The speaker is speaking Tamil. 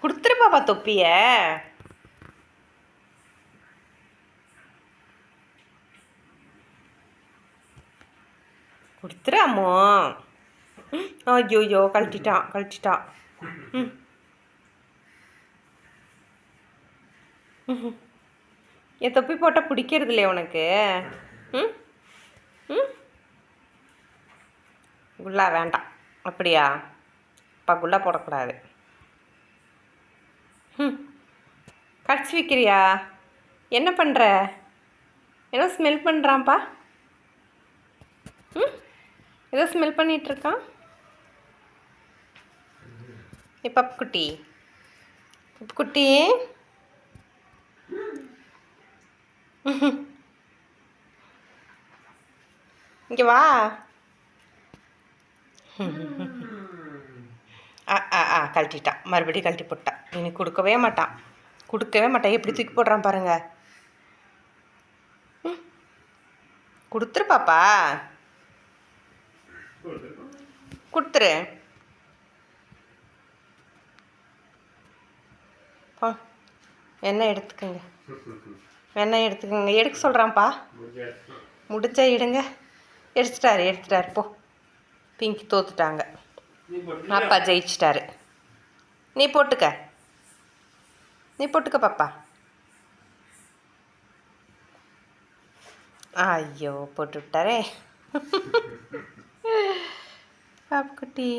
கொடுத்துரு பாப்பா தொப்பிய. கொடுத்துரு அம்மோ. ஐயோயோ கழட்டிட்டான் கழட்டிட்டான். என் தொப்பி போட்டால் பிடிக்கிறது இல்லையா உனக்கு? ம் ம் குல்லா வேண்டாம் அப்படியா? அப்பா குல்லா போடக்கூடாது. கடிச்சு வைக்கிறியா? என்ன பண்ணுற? ஏதோ ஸ்மெல் பண்ணுறான்ப்பா. ஏதோ ஸ்மெல் பண்ணிகிட்ருக்கான். பப்பு குட்டி, பப்பு குட்டி, இங்கே வா. கழட்டிட்டான், மறுபடியும் கழட்டி போட்டான். இனி கொடுக்கவே மாட்டான், கொடுக்கவே மாட்டான். எப்படி தூக்கி போடுறான் பாருங்க. கொடுத்துரு பாப்பா, கொடுத்துரு. வெண்ணெய் எடுத்துக்கோங்க, வெண்ணெய் எடுத்துக்கோங்க. எடுக்க சொல்கிறான்ப்பா. முடிச்சா எடுங்க. எடுத்துட்டாரு போ. பிங்கி தோத்துட்டாங்க, அப்பா ஜெயிச்சிட்டாரு. நீ போட்டுக்க, நீ போட்டுக்க பாப்பா. ஐயோ போட்டு விட்டாரே பாப்புக்குட்டி.